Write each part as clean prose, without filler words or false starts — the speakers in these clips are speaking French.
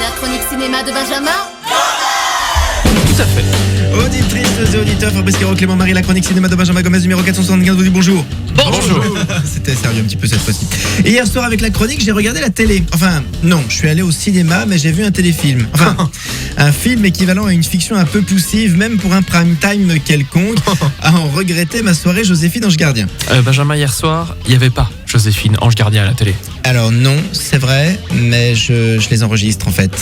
dernière chronique cinéma de Benjamin? Tout à fait. Auditrices et auditeurs, Fabrice Caro, Clément Marie, la chronique cinéma de Benjamin Gomez, numéro 475, vous dit bonjour. Bonjour. C'était sérieux un petit peu cette fois-ci. Et hier soir avec la chronique, j'ai regardé la télé. Enfin, non, je suis allé au cinéma, mais j'ai vu un téléfilm. Enfin, un film équivalent à une fiction un peu poussive, même pour un prime time quelconque. À en regretter ma soirée Joséphine Ange Gardien. Benjamin, hier soir, il n'y avait pas Joséphine Ange Gardien à la télé. Alors non, c'est vrai, mais je les enregistre en fait.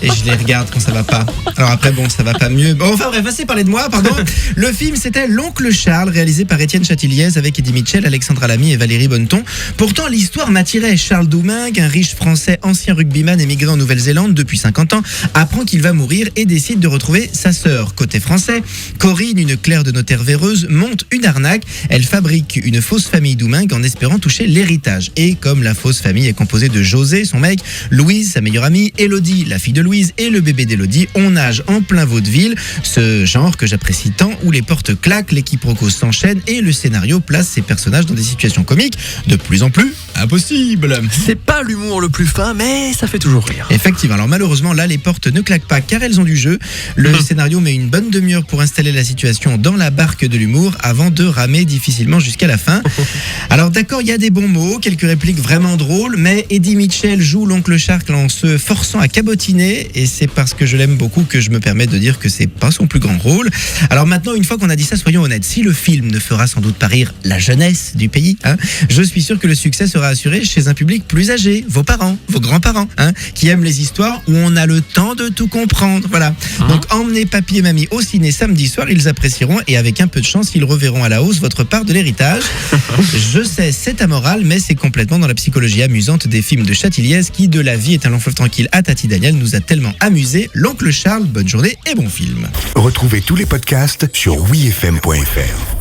Et je les regarde quand ça va pas. Alors après bon, ça va pas mieux. Bon, enfin bref, assez parler de moi, pardon. Le film c'était L'Oncle Charles, réalisé par Étienne Châtilliez avec Eddie Mitchell, Alexandra Lamy et Valérie Bonneton. Pourtant l'histoire m'attirait. Charles Doumingue, un riche français ancien rugbyman émigré en Nouvelle-Zélande depuis 50 ans, apprend qu'il va mourir et décide de retrouver sa sœur. Côté français, Corinne, une clerc de notaire véreuse, monte une arnaque. Elle fabrique une fausse famille Doumingue en espérant toucher l'héritage. Et comme la fausse famille est composée de José, son mec, Louise, sa meilleure amie, Élodie, la fille de Louise, et le bébé d'Élodie, on nage en plein vaudeville, ce genre que j'apprécie tant, où les portes claquent, les quiproquos s'enchaînent et le scénario place ses personnages dans des situations comiques de plus en plus impossibles. C'est pas l'humour le plus fin, mais ça fait toujours rire. Effectivement, alors malheureusement là les portes ne claquent pas car elles ont du jeu. Le scénario met une bonne demi-heure pour installer la situation dans la barque de l'humour avant de ramer difficilement jusqu'à la fin. Alors d'accord, il y a des bons mots, quelques répliques vraiment drôles, mais Eddie Mitchell joue l'oncle Charles en se forçant à cabotiner et c'est parce que je l'aime beaucoup que je me permets de dire que c'est pas son plus grand rôle. Alors maintenant, une fois qu'on a dit ça, soyons honnêtes, si le film ne fera sans doute pas rire la jeunesse du pays, je suis sûr que le succès sera assuré chez un public plus âgé, vos parents, vos grands-parents, qui aiment les histoires où on a le temps de tout comprendre. Voilà. Donc emmenez papy et mamie au ciné samedi soir, ils apprécieront et avec un peu de chance, ils reverront à la hausse votre part de l'héritage. Je sais, c'est amoral, mais c'est complètement dans la psychologie amusante des films de Châtilliez qui, de La vie est un long fleuve tranquille à Tati Daniel, nous a tellement amusé. L'oncle Charles, bonne journée et bon film. Retrouvez tous les podcasts sur wifm.fr.